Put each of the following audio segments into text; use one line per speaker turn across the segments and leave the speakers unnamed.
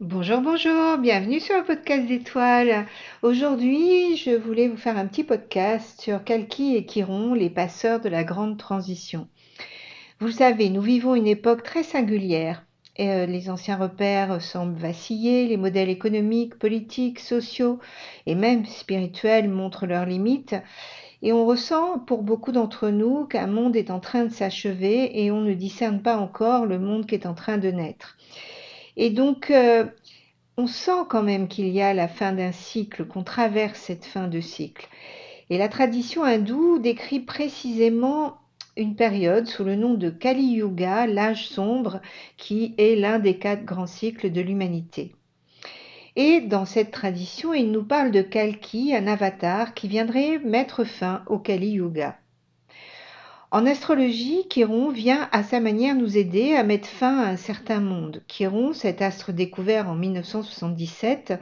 Bonjour, bonjour, bienvenue sur le podcast d'Étoiles. Aujourd'hui, je voulais vous faire un petit podcast sur Kalki et Chiron, les passeurs de la grande transition. Vous le savez, nous vivons une époque très singulière. Les anciens repères semblent vaciller, les modèles économiques, politiques, sociaux et même spirituels montrent leurs limites. Et on ressent pour beaucoup d'entre nous qu'un monde est en train de s'achever et on ne discerne pas encore le monde qui est en train de naître. Et donc, on sent quand même qu'il y a la fin d'un cycle, qu'on traverse cette fin de cycle. Et la tradition hindoue décrit précisément une période sous le nom de Kali Yuga, l'âge sombre, qui est l'un des 4 grands cycles de l'humanité. Et dans cette tradition, il nous parle de Kalki, un avatar qui viendrait mettre fin au Kali Yuga. En astrologie, Chiron vient à sa manière nous aider à mettre fin à un certain monde. Chiron, cet astre découvert en 1977,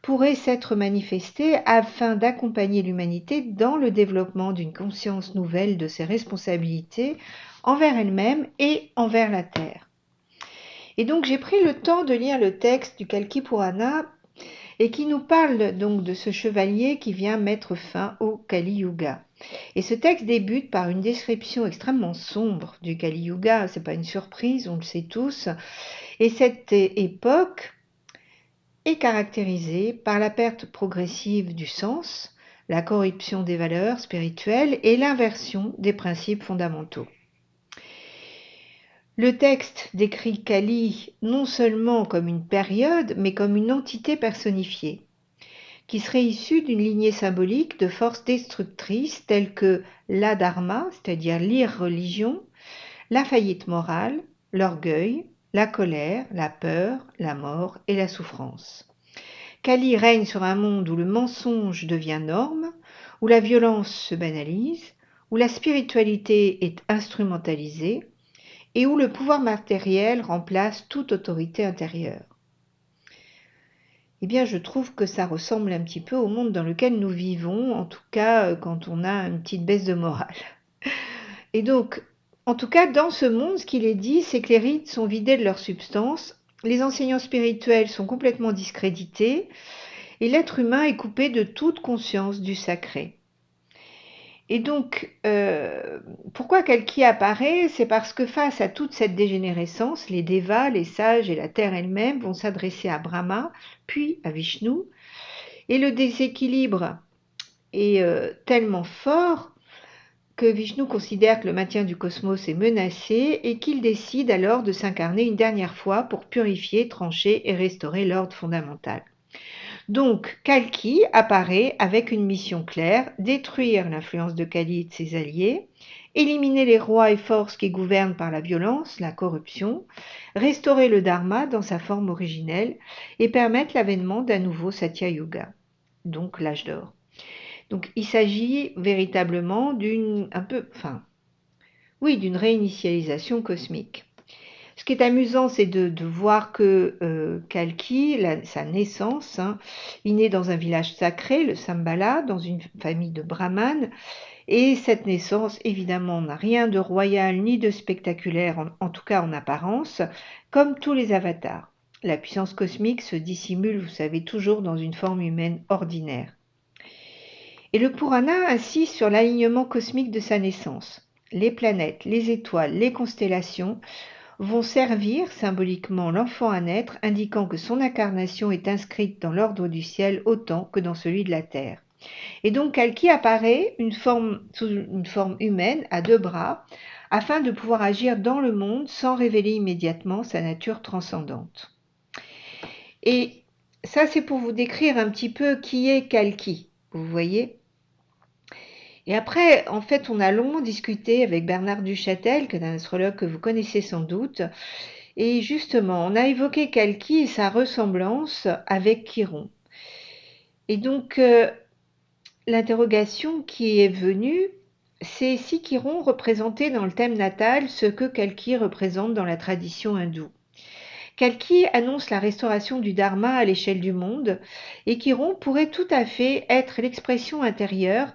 pourrait s'être manifesté afin d'accompagner l'humanité dans le développement d'une conscience nouvelle de ses responsabilités envers elle-même et envers la Terre. Et donc j'ai pris le temps de lire le texte du Kalki Purana et qui nous parle donc de ce chevalier qui vient mettre fin au Kali Yuga. Et ce texte débute par une description extrêmement sombre du Kali Yuga, c'est pas une surprise, on le sait tous. Et cette époque est caractérisée par la perte progressive du sens, la corruption des valeurs spirituelles et l'inversion des principes fondamentaux. Le texte décrit Kali non seulement comme une période, mais comme une entité personnifiée, qui serait issue d'une lignée symbolique de forces destructrices telles que l'adharma, c'est-à-dire l'irreligion, la faillite morale, l'orgueil, la colère, la peur, la mort et la souffrance. Kali règne sur un monde où le mensonge devient norme, où la violence se banalise, où la spiritualité est instrumentalisée et où le pouvoir matériel remplace toute autorité intérieure. Eh bien, je trouve que ça ressemble un petit peu au monde dans lequel nous vivons, en tout cas quand on a une petite baisse de morale. Et donc, en tout cas, dans ce monde, ce qu'il est dit, c'est que les rites sont vidés de leur substance, les enseignants spirituels sont complètement discrédités, et l'être humain est coupé de toute conscience du sacré. Et donc, pourquoi Kalki apparaît? C'est parce que face à toute cette dégénérescence, les Devas, les sages et la terre elle-même vont s'adresser à Brahma, puis à Vishnu, et le déséquilibre est tellement fort que Vishnu considère que le maintien du cosmos est menacé et qu'il décide alors de s'incarner une dernière fois pour purifier, trancher et restaurer l'ordre fondamental. Donc, Kalki apparaît avec une mission claire, détruire l'influence de Kali et de ses alliés, éliminer les rois et forces qui gouvernent par la violence, la corruption, restaurer le Dharma dans sa forme originelle et permettre l'avènement d'un nouveau Satya Yuga, donc l'âge d'or. Donc, il s'agit véritablement d'une réinitialisation cosmique. Ce qui est amusant, c'est de voir que Kalki, sa naissance, il naît dans un village sacré, le Sambala, dans une famille de brahmanes, et cette naissance, évidemment, n'a rien de royal ni de spectaculaire, en tout cas en apparence, comme tous les avatars. La puissance cosmique se dissimule, vous savez, toujours dans une forme humaine ordinaire. Et le Purana insiste sur l'alignement cosmique de sa naissance. Les planètes, les étoiles, les constellations vont servir symboliquement l'enfant à naître, indiquant que son incarnation est inscrite dans l'ordre du ciel autant que dans celui de la terre. Et donc Kalki apparaît sous une forme humaine à 2 bras, afin de pouvoir agir dans le monde sans révéler immédiatement sa nature transcendante. Et ça, c'est pour vous décrire un petit peu qui est Kalki, vous voyez. Et après, en fait, on a longuement discuté avec Bernard Duchâtel, qui est un astrologue que vous connaissez sans doute. Et justement, on a évoqué Kalki et sa ressemblance avec Chiron. Et donc, l'interrogation qui est venue, c'est si Chiron représentait dans le thème natal ce que Kalki représente dans la tradition hindoue. Kalki annonce la restauration du Dharma à l'échelle du monde, et Chiron pourrait tout à fait être l'expression intérieure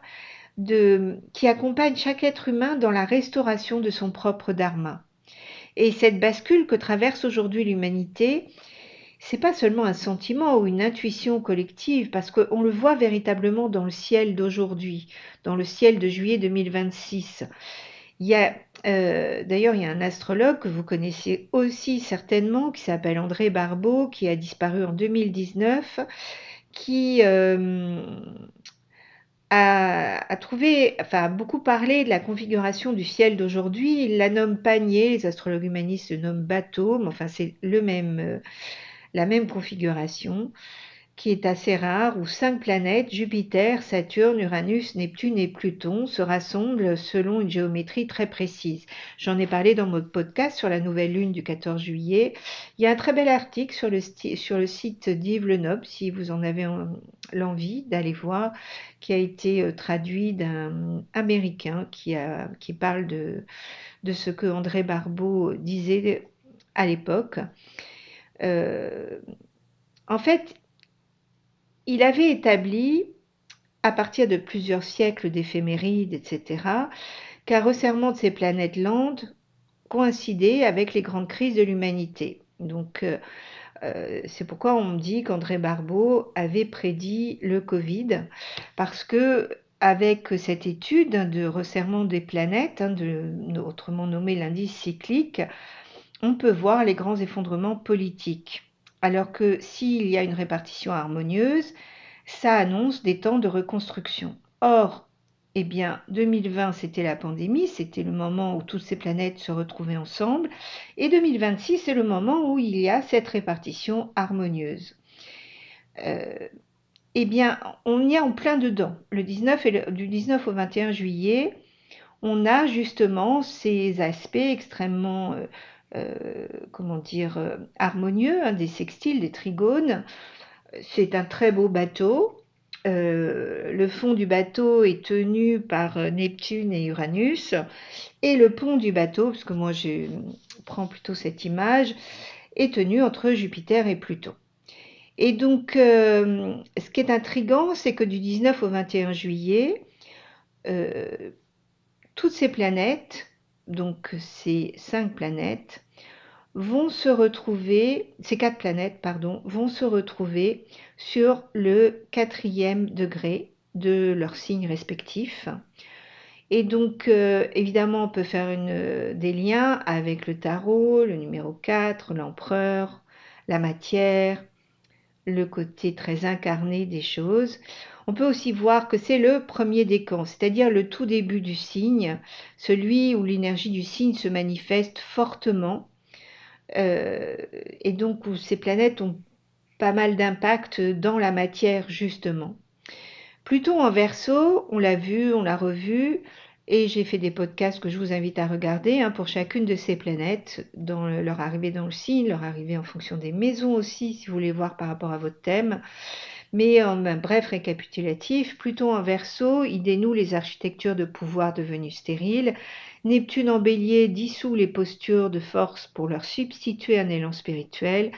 qui accompagne chaque être humain dans la restauration de son propre Dharma. Et cette bascule que traverse aujourd'hui l'humanité, c'est pas seulement un sentiment ou une intuition collective, parce qu'on le voit véritablement dans le ciel d'aujourd'hui, dans le ciel de juillet 2026. Il y a, d'ailleurs, il y a un astrologue que vous connaissez aussi certainement, qui s'appelle André Barbeau, qui a disparu en 2019, qui a trouvé, enfin, a beaucoup parlé de la configuration du ciel d'aujourd'hui. Il la nomme panier, les astrologues humanistes le nomment bateau, mais enfin, c'est la même configuration, qui est assez rare, où 5 planètes, Jupiter, Saturne, Uranus, Neptune et Pluton, se rassemblent selon une géométrie très précise. J'en ai parlé dans mon podcast sur la nouvelle lune du 14 juillet. Il y a un très bel article sur le site d'Yves Lenoble, si vous en avez l'envie d'aller voir, qui a été traduit d'un Américain qui parle de ce que André Barbeau disait à l'époque. En fait, il avait établi, à partir de plusieurs siècles d'éphémérides, etc., qu'un resserrement de ces planètes lentes coïncidait avec les grandes crises de l'humanité. Donc, c'est pourquoi on me dit qu'André Barbeau avait prédit le Covid, parce que avec cette étude de resserrement des planètes, autrement nommé l'indice cyclique, on peut voir les grands effondrements politiques. Alors que s'il y a une répartition harmonieuse, ça annonce des temps de reconstruction. Or, eh bien, 2020, c'était la pandémie, c'était le moment où toutes ces planètes se retrouvaient ensemble, et 2026, c'est le moment où il y a cette répartition harmonieuse. Eh bien, on y est en plein dedans. Du 19 au 21 juillet, on a justement ces aspects extrêmement, comment dire, harmonieux, des sextiles, des trigones. C'est un très beau bateau. Le fond du bateau est tenu par Neptune et Uranus. Et le pont du bateau, parce que moi je prends plutôt cette image, est tenu entre Jupiter et Pluton. Et donc, ce qui est intriguant, c'est que du 19 au 21 juillet, toutes ces planètes, donc ces 5 planètes, vont se retrouver, ces 4 planètes, pardon, vont se retrouver sur le 4e degré de leur signe respectif. Et donc, évidemment, on peut faire des liens avec le tarot, le numéro 4, l'empereur, la matière, le côté très incarné des choses. On peut aussi voir que c'est le premier décan, c'est-à-dire le tout début du signe, celui où l'énergie du signe se manifeste fortement, et donc où ces planètes ont pas mal d'impact dans la matière, justement. Pluton en Verseau, on l'a vu, on l'a revu, et j'ai fait des podcasts que je vous invite à regarder pour chacune de ces planètes, dans leur arrivée dans le signe, leur arrivée en fonction des maisons aussi, si vous voulez voir par rapport à votre thème. Mais en bref récapitulatif, Pluton en Verseau, il dénoue les architectures de pouvoir devenues stériles. Neptune en Bélier dissout les postures de force pour leur substituer un élan spirituel.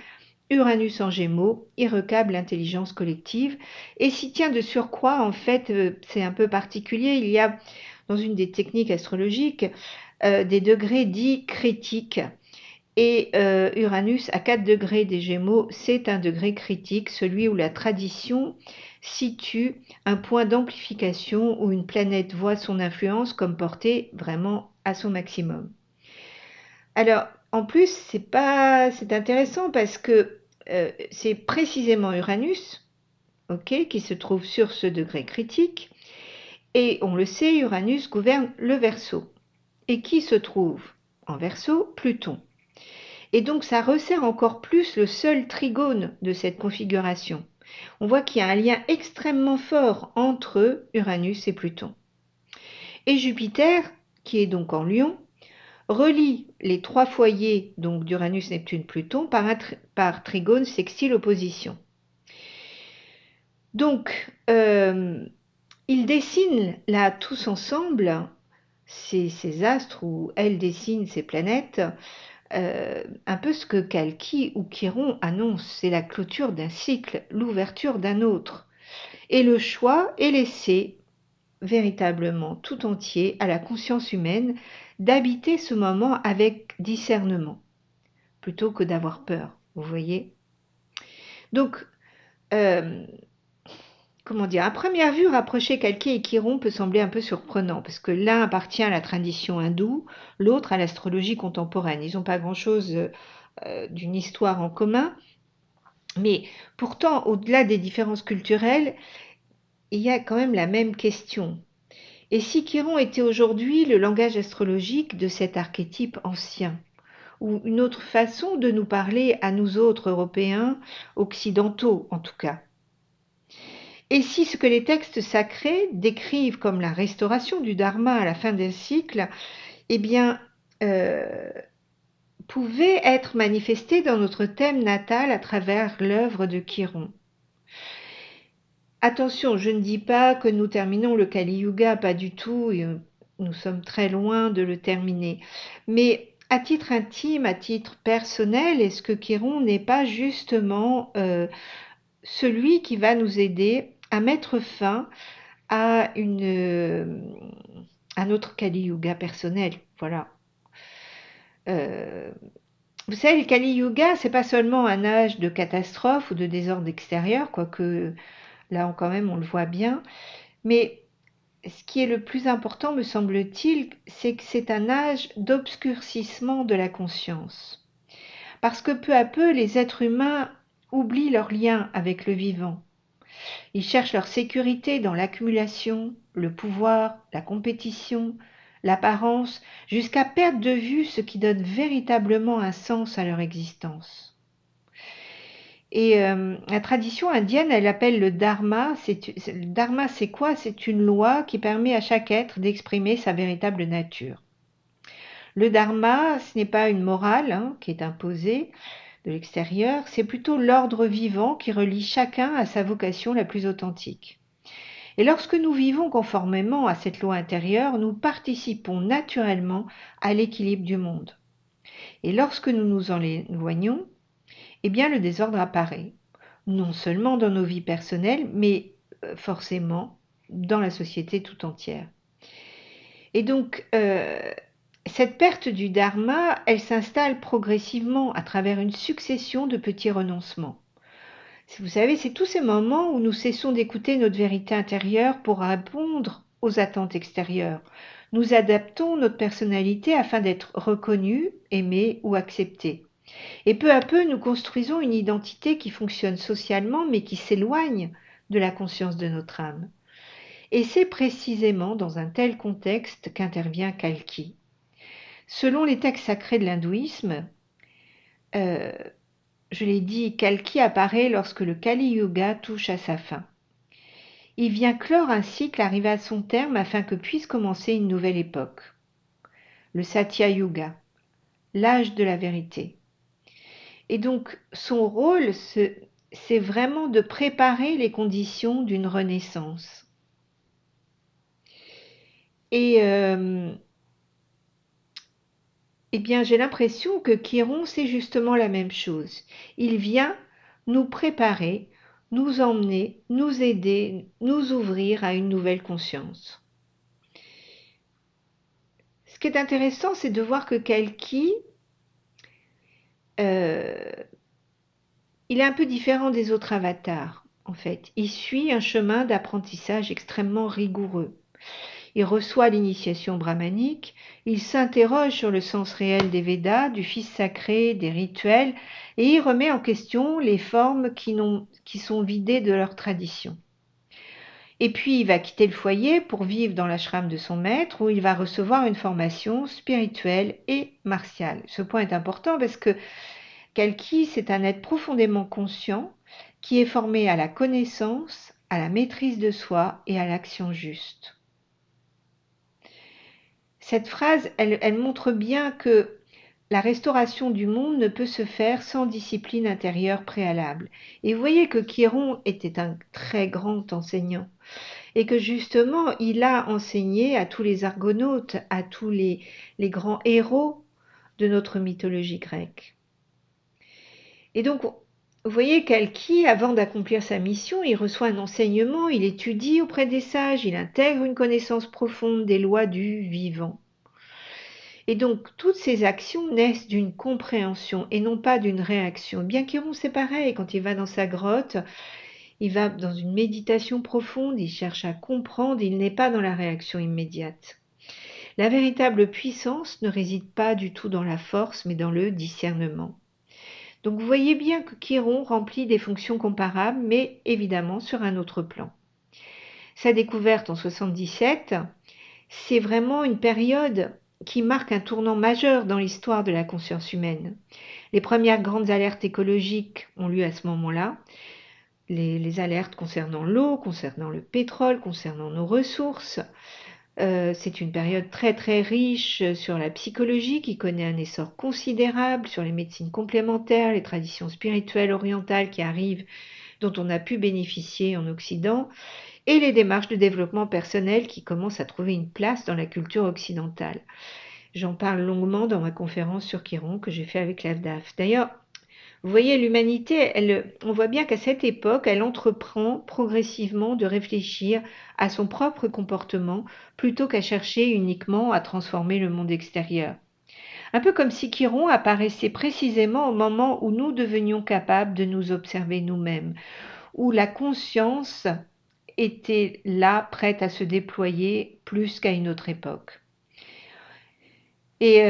Uranus en Gémeaux, il recable l'intelligence collective et s'y tient de surcroît, en fait, c'est un peu particulier, il y a dans une des techniques astrologiques des degrés dits critiques. Et Uranus à 4 degrés des Gémeaux, c'est un degré critique, celui où la tradition situe un point d'amplification où une planète voit son influence comme portée vraiment à son maximum. Alors, en plus, c'est intéressant parce que c'est précisément Uranus, ok, qui se trouve sur ce degré critique. Et on le sait, Uranus gouverne le Verseau. Et qui se trouve en Verseau? Pluton. Et donc ça resserre encore plus le seul trigone de cette configuration. On voit qu'il y a un lien extrêmement fort entre Uranus et Pluton. Et Jupiter, qui est donc en Lion, relie les 3 foyers donc d'Uranus, Neptune, Pluton par trigone sextile opposition. Donc, ils dessinent là tous ensemble ces astres, ou elles dessinent ces planètes, un peu ce que Kalki ou Chiron annonce, c'est la clôture d'un cycle, l'ouverture d'un autre. Et le choix est laissé véritablement tout entier à la conscience humaine d'habiter ce moment avec discernement, plutôt que d'avoir peur, vous voyez. Donc, euh, comment dire, à première vue, rapprocher Kalki et Chiron peut sembler un peu surprenant, parce que l'un appartient à la tradition hindoue, l'autre à l'astrologie contemporaine. Ils n'ont pas grand-chose d'une histoire en commun, mais pourtant, au-delà des différences culturelles, il y a quand même la même question. Et si Chiron était aujourd'hui le langage astrologique de cet archétype ancien, ou une autre façon de nous parler à nous autres Européens, occidentaux en tout cas? Et si ce que les textes sacrés décrivent comme la restauration du dharma à la fin d'un cycle, eh bien, euh, pouvait être manifesté dans notre thème natal à travers l'œuvre de Chiron? Attention, je ne dis pas que nous terminons le Kali Yuga, pas du tout, et nous sommes très loin de le terminer. Mais à titre intime, à titre personnel, est-ce que Chiron n'est pas justement celui qui va nous aider à mettre fin à à notre Kali Yuga personnel? Voilà. Euh, Vous savez, le Kali Yuga, c'est pas seulement un âge de catastrophe ou de désordre extérieur, quoique là quand même on le voit bien, mais ce qui est le plus important, me semble-t-il, c'est que c'est un âge d'obscurcissement de la conscience. Parce que peu à peu, les êtres humains oublient leur lien avec le vivant. Ils cherchent leur sécurité dans l'accumulation, le pouvoir, la compétition, l'apparence, jusqu'à perdre de vue ce qui donne véritablement un sens à leur existence. Et la tradition indienne, elle appelle le dharma. Le dharma, c'est quoi? C'est une loi qui permet à chaque être d'exprimer sa véritable nature. Le dharma, ce n'est pas une morale qui est imposée de l'extérieur, c'est plutôt l'ordre vivant qui relie chacun à sa vocation la plus authentique. Et lorsque nous vivons conformément à cette loi intérieure, nous participons naturellement à l'équilibre du monde. Et lorsque nous nous en éloignons, eh bien le désordre apparaît, non seulement dans nos vies personnelles, mais forcément dans la société tout entière. Et donc, cette perte du dharma, elle s'installe progressivement à travers une succession de petits renoncements. Vous savez, c'est tous ces moments où nous cessons d'écouter notre vérité intérieure pour répondre aux attentes extérieures. Nous adaptons notre personnalité afin d'être reconnus, aimés ou acceptés. Et peu à peu, nous construisons une identité qui fonctionne socialement, mais qui s'éloigne de la conscience de notre âme. Et c'est précisément dans un tel contexte qu'intervient Kalki. Selon les textes sacrés de l'hindouisme, euh, je l'ai dit, Kalki apparaît lorsque le Kali Yuga touche à sa fin. Il vient clore un cycle arrivé à son terme afin que puisse commencer une nouvelle époque. Le Satya Yuga, l'âge de la vérité. Et donc, son rôle, c'est vraiment de préparer les conditions d'une renaissance. Et eh bien, j'ai l'impression que Chiron, c'est justement la même chose. Il vient nous préparer, nous emmener, nous aider, nous ouvrir à une nouvelle conscience. Ce qui est intéressant, c'est de voir que Kalki, il est un peu différent des autres avatars, en fait. Il suit un chemin d'apprentissage extrêmement rigoureux. Il reçoit l'initiation brahmanique, il s'interroge sur le sens réel des Védas, du fils sacré, des rituels, et il remet en question les formes qui sont vidées de leur tradition. Et puis il va quitter le foyer pour vivre dans l'ashram de son maître, où il va recevoir une formation spirituelle et martiale. Ce point est important parce que Kalki, c'est un être profondément conscient qui est formé à la connaissance, à la maîtrise de soi et à l'action juste. Cette phrase, elle montre bien que la restauration du monde ne peut se faire sans discipline intérieure préalable. Et vous voyez que Chiron était un très grand enseignant et que justement, il a enseigné à tous les argonautes, à tous les grands héros de notre mythologie grecque. Et donc, vous voyez, Kalki, avant d'accomplir sa mission, il reçoit un enseignement, il étudie auprès des sages, il intègre une connaissance profonde des lois du vivant. Et donc, toutes ces actions naissent d'une compréhension et non pas d'une réaction. Bien Chiron, c'est pareil, quand il va dans sa grotte, il va dans une méditation profonde, il cherche à comprendre, il n'est pas dans la réaction immédiate. La véritable puissance ne réside pas du tout dans la force, mais dans le discernement. Donc vous voyez bien que Chiron remplit des fonctions comparables, mais évidemment sur un autre plan. Sa découverte en 77, c'est vraiment une période qui marque un tournant majeur dans l'histoire de la conscience humaine. Les premières grandes alertes écologiques ont lieu à ce moment-là. Les alertes concernant l'eau, concernant le pétrole, concernant nos ressources. C'est une période très très riche sur la psychologie qui connaît un essor considérable, sur les médecines complémentaires, les traditions spirituelles orientales qui arrivent, dont on a pu bénéficier en Occident, et les démarches de développement personnel qui commencent à trouver une place dans la culture occidentale. J'en parle longuement dans ma conférence sur Chiron que j'ai fait avec l'AFDAF. D'ailleurs, vous voyez, l'humanité, on voit bien qu'à cette époque, elle entreprend progressivement de réfléchir à son propre comportement plutôt qu'à chercher uniquement à transformer le monde extérieur. Un peu comme si Chiron apparaissait précisément au moment où nous devenions capables de nous observer nous-mêmes, où la conscience était là, prête à se déployer plus qu'à une autre époque. Et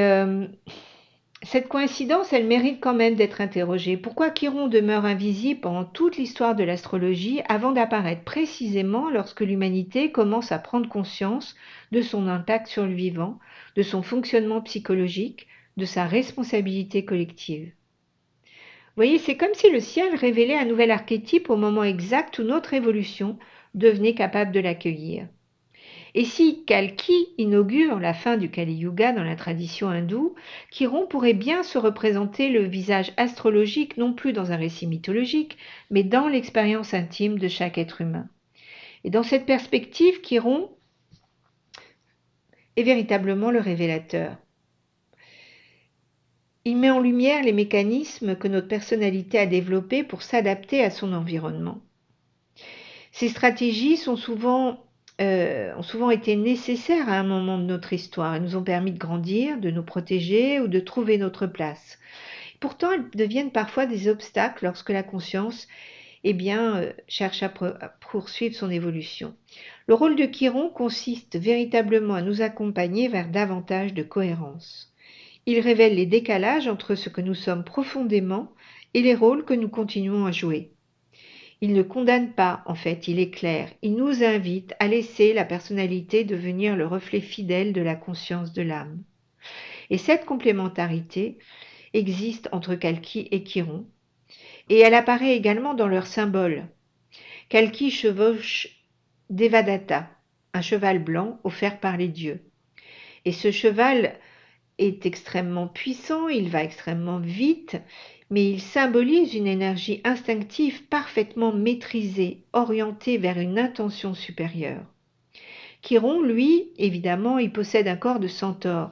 cette coïncidence, elle mérite quand même d'être interrogée. Pourquoi Chiron demeure invisible pendant toute l'histoire de l'astrologie avant d'apparaître précisément lorsque l'humanité commence à prendre conscience de son impact sur le vivant, de son fonctionnement psychologique, de sa responsabilité collective? Vous voyez, c'est comme si le ciel révélait un nouvel archétype au moment exact où notre évolution devenait capable de l'accueillir. Et si Kalki inaugure la fin du Kali Yuga dans la tradition hindoue, Chiron pourrait bien se représenter le visage astrologique non plus dans un récit mythologique, mais dans l'expérience intime de chaque être humain. Et dans cette perspective, Chiron est véritablement le révélateur. Il met en lumière les mécanismes que notre personnalité a développés pour s'adapter à son environnement. Ces stratégies ont souvent été nécessaires à un moment de notre histoire. Elles nous ont permis de grandir, de nous protéger ou de trouver notre place. Pourtant, elles deviennent parfois des obstacles lorsque la conscience cherche à poursuivre son évolution. Le rôle de Chiron consiste véritablement à nous accompagner vers davantage de cohérence. Il révèle les décalages entre ce que nous sommes profondément et les rôles que nous continuons à jouer. Il ne condamne pas, en fait, il éclaire. Il nous invite à laisser la personnalité devenir le reflet fidèle de la conscience de l'âme. Et cette complémentarité existe entre Kalki et Chiron, et elle apparaît également dans leurs symboles. Kalki chevauche Devadatta, un cheval blanc offert par les dieux. Et ce cheval est extrêmement puissant, il va extrêmement vite, mais il symbolise une énergie instinctive parfaitement maîtrisée, orientée vers une intention supérieure. Chiron, lui, évidemment, il possède un corps de centaure,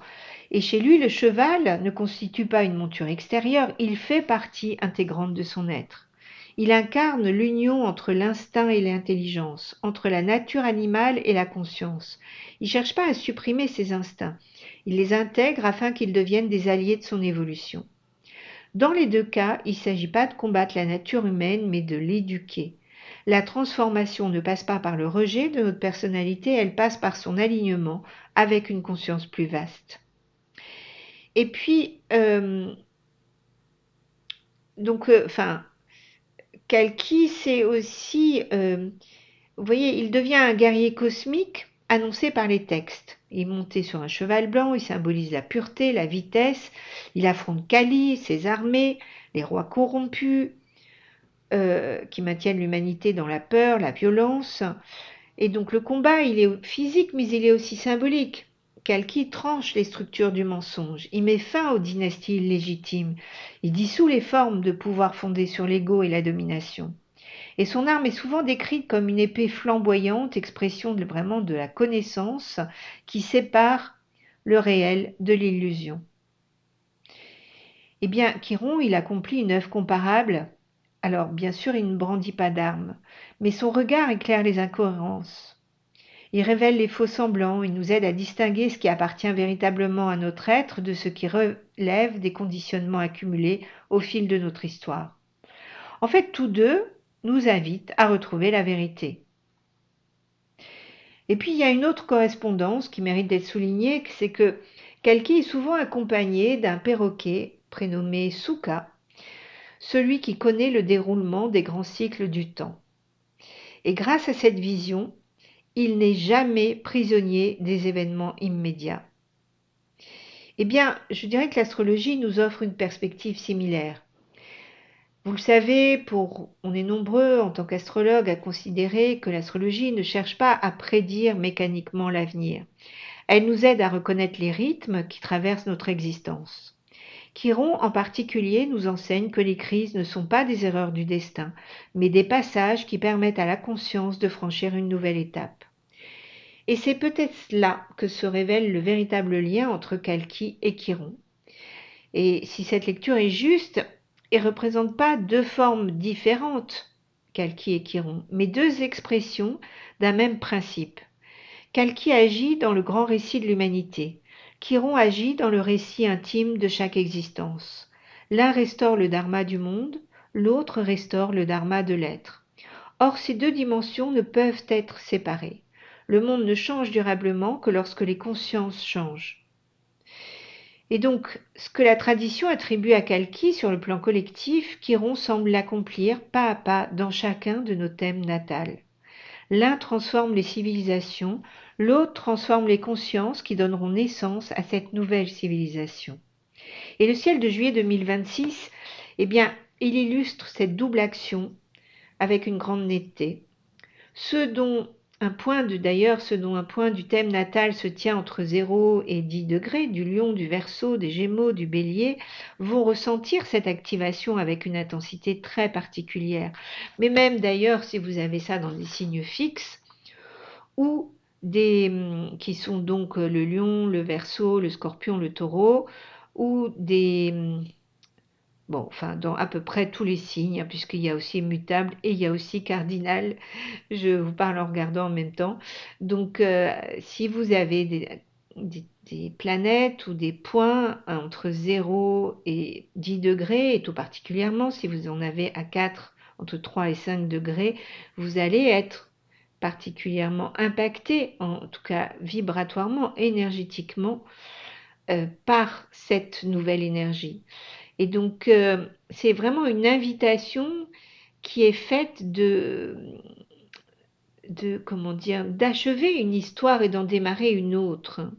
et chez lui, le cheval ne constitue pas une monture extérieure, il fait partie intégrante de son être. Il incarne l'union entre l'instinct et l'intelligence, entre la nature animale et la conscience. Il ne cherche pas à supprimer ses instincts, il les intègre afin qu'ils deviennent des alliés de son évolution. Dans les deux cas, il ne s'agit pas de combattre la nature humaine, mais de l'éduquer. La transformation ne passe pas par le rejet de notre personnalité, elle passe par son alignement avec une conscience plus vaste. Et puis, Kalki, c'est aussi, vous voyez, il devient un guerrier cosmique annoncé par les textes. Il est monté sur un cheval blanc, il symbolise la pureté, la vitesse. Il affronte Kali, ses armées, les rois corrompus qui maintiennent l'humanité dans la peur, la violence. Et donc le combat, il est physique, mais il est aussi symbolique. Kalki tranche les structures du mensonge. Il met fin aux dynasties illégitimes. Il dissout les formes de pouvoir fondées sur l'ego et la domination. Et son arme est souvent décrite comme une épée flamboyante, expression vraiment de la connaissance qui sépare le réel de l'illusion. Eh bien, Chiron, il accomplit une œuvre comparable. Alors, bien sûr, il ne brandit pas d'armes, mais son regard éclaire les incohérences. Il révèle les faux semblants, il nous aide à distinguer ce qui appartient véritablement à notre être de ce qui relève des conditionnements accumulés au fil de notre histoire. En fait, tous deux nous invitent à retrouver la vérité. Et puis, il y a une autre correspondance qui mérite d'être soulignée, c'est que Kalki est souvent accompagné d'un perroquet prénommé Sukha, celui qui connaît le déroulement des grands cycles du temps. Et grâce à cette vision, il n'est jamais prisonnier des événements immédiats. Eh bien, je dirais que l'astrologie nous offre une perspective similaire. Vous le savez, on est nombreux en tant qu'astrologues à considérer que l'astrologie ne cherche pas à prédire mécaniquement l'avenir. Elle nous aide à reconnaître les rythmes qui traversent notre existence. Chiron en particulier nous enseigne que les crises ne sont pas des erreurs du destin, mais des passages qui permettent à la conscience de franchir une nouvelle étape. Et c'est peut-être là que se révèle le véritable lien entre Kalki et Chiron. Et si cette lecture est juste, elle ne représente pas deux formes différentes, Kalki et Chiron, mais deux expressions d'un même principe. Kalki agit dans le grand récit de l'humanité. Chiron agit dans le récit intime de chaque existence. L'un restaure le dharma du monde, l'autre restaure le dharma de l'être. Or, ces deux dimensions ne peuvent être séparées. Le monde ne change durablement que lorsque les consciences changent. Et donc, ce que la tradition attribue à Kalki sur le plan collectif, Chiron semble l'accomplir pas à pas dans chacun de nos thèmes natals. L'un transforme les civilisations, l'autre transforme les consciences qui donneront naissance à cette nouvelle civilisation. Et le ciel de juillet 2026, eh bien, il illustre cette double action avec une grande netteté. Ce dont un point du thème natal se tient entre 0 et 10 degrés, du lion, du verseau, des gémeaux, du bélier, vont ressentir cette activation avec une intensité très particulière. Mais même d'ailleurs, si vous avez ça dans des signes fixes, ou qui sont donc le lion, le verseau, le scorpion, le taureau, ou dans à peu près tous les signes, hein, puisqu'il y a aussi mutable et il y a aussi cardinal. Je vous parle en regardant en même temps. Donc, si vous avez des planètes ou des points entre 0 et 10 degrés, et tout particulièrement si vous en avez à 4, entre 3 et 5 degrés, vous allez être particulièrement impacté, en tout cas vibratoirement, énergétiquement, par cette nouvelle énergie. Et donc, c'est vraiment une invitation qui est faite d'achever une histoire et d'en démarrer une autre.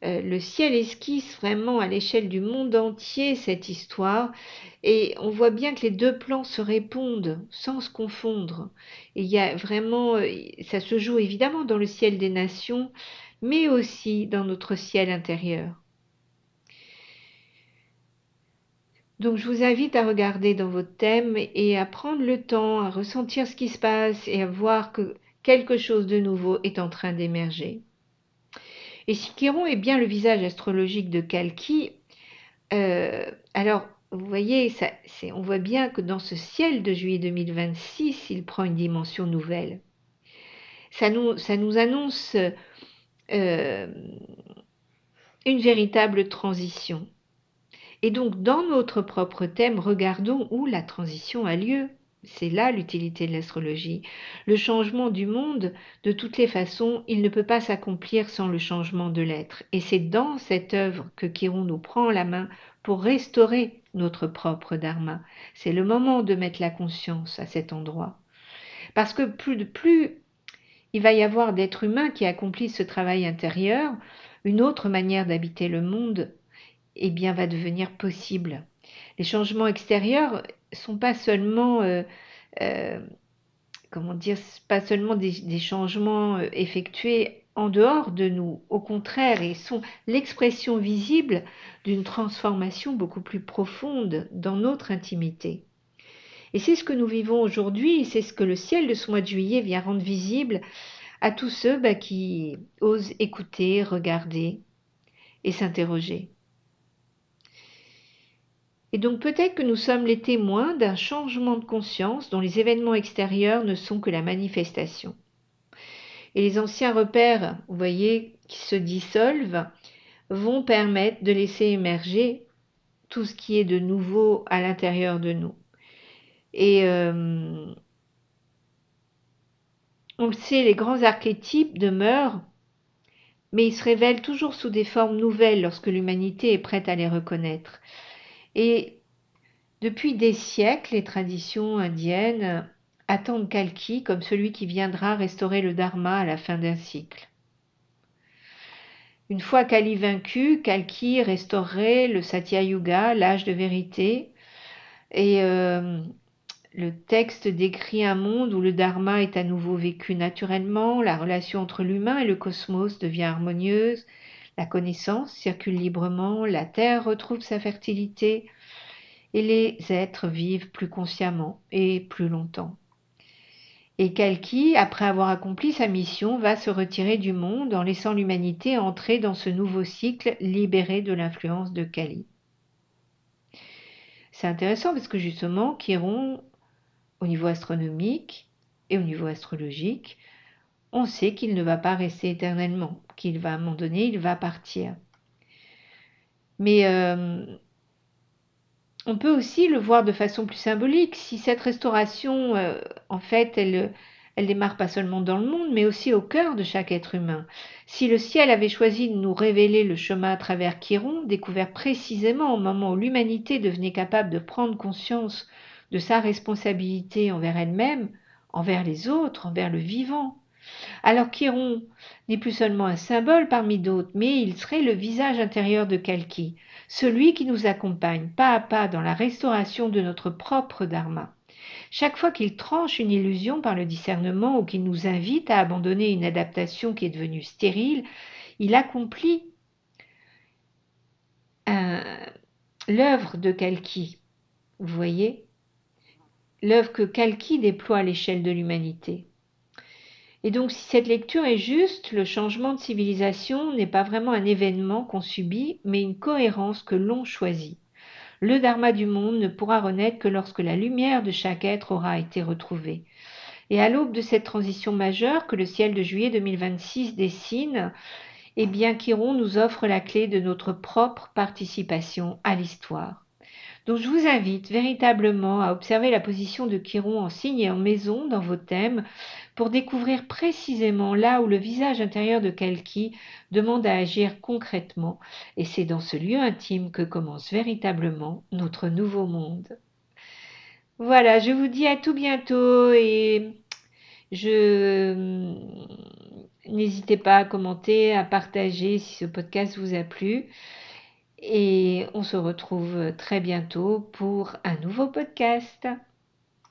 Le ciel esquisse vraiment à l'échelle du monde entier cette histoire et on voit bien que les deux plans se répondent sans se confondre. Et il y a vraiment, ça se joue évidemment dans le ciel des nations, mais aussi dans notre ciel intérieur. Donc je vous invite à regarder dans votre thème et à prendre le temps, à ressentir ce qui se passe et à voir que quelque chose de nouveau est en train d'émerger. Et si Chiron est bien le visage astrologique de Kalki, alors vous voyez, on voit bien que dans ce ciel de juillet 2026, il prend une dimension nouvelle. Ça nous annonce une véritable transition. Et donc, dans notre propre thème, regardons où la transition a lieu. C'est là l'utilité de l'astrologie. Le changement du monde, de toutes les façons, il ne peut pas s'accomplir sans le changement de l'être. Et c'est dans cette œuvre que Chiron nous prend la main pour restaurer notre propre dharma. C'est le moment de mettre la conscience à cet endroit. Parce que plus il va y avoir d'êtres humains qui accomplissent ce travail intérieur, une autre manière d'habiter le monde va devenir possible. Les changements extérieurs sont pas seulement pas seulement des changements effectués en dehors de nous, au contraire, ils sont l'expression visible d'une transformation beaucoup plus profonde dans notre intimité. Et c'est ce que nous vivons aujourd'hui, c'est ce que le ciel de ce mois de juillet vient rendre visible à tous ceux qui osent écouter, regarder et s'interroger. Et donc peut-être que nous sommes les témoins d'un changement de conscience dont les événements extérieurs ne sont que la manifestation. Et les anciens repères, vous voyez, qui se dissolvent, vont permettre de laisser émerger tout ce qui est de nouveau à l'intérieur de nous. Et on le sait, les grands archétypes demeurent, mais ils se révèlent toujours sous des formes nouvelles lorsque l'humanité est prête à les reconnaître. Et depuis des siècles, les traditions indiennes attendent Kalki comme celui qui viendra restaurer le dharma à la fin d'un cycle. Une fois Kali vaincu, Kalki restaurerait le Satya Yuga, l'âge de vérité, et le texte décrit un monde où le dharma est à nouveau vécu naturellement, la relation entre l'humain et le cosmos devient harmonieuse, la connaissance circule librement, la terre retrouve sa fertilité, et les êtres vivent plus consciemment et plus longtemps. Et Kalki, après avoir accompli sa mission, va se retirer du monde en laissant l'humanité entrer dans ce nouveau cycle libéré de l'influence de Kali. C'est intéressant parce que justement, Chiron, au niveau astronomique et au niveau astrologique, on sait qu'il ne va pas rester éternellement, qu'il va à un moment donné, il va partir. Mais on peut aussi le voir de façon plus symbolique. Si cette restauration, en fait, elle démarre pas seulement dans le monde, mais aussi au cœur de chaque être humain. Si le ciel avait choisi de nous révéler le chemin à travers Chiron, découvert précisément au moment où l'humanité devenait capable de prendre conscience de sa responsabilité envers elle-même, envers les autres, envers le vivant, alors Chiron n'est plus seulement un symbole parmi d'autres, mais il serait le visage intérieur de Kalki, celui qui nous accompagne pas à pas dans la restauration de notre propre dharma. Chaque fois qu'il tranche une illusion par le discernement ou qu'il nous invite à abandonner une adaptation qui est devenue stérile, il accomplit l'œuvre de Kalki. Vous voyez, l'œuvre que Kalki déploie à l'échelle de l'humanité. Et donc, si cette lecture est juste, le changement de civilisation n'est pas vraiment un événement qu'on subit, mais une cohérence que l'on choisit. Le dharma du monde ne pourra renaître que lorsque la lumière de chaque être aura été retrouvée. Et à l'aube de cette transition majeure que le ciel de juillet 2026 dessine, eh bien, Chiron nous offre la clé de notre propre participation à l'histoire. Donc je vous invite véritablement à observer la position de Chiron en signe et en maison dans vos thèmes pour découvrir précisément là où le visage intérieur de Kalki demande à agir concrètement. Et c'est dans ce lieu intime que commence véritablement notre nouveau monde. Voilà, je vous dis à tout bientôt et je n'hésitez pas à commenter, à partager si ce podcast vous a plu. Et on se retrouve très bientôt pour un nouveau podcast.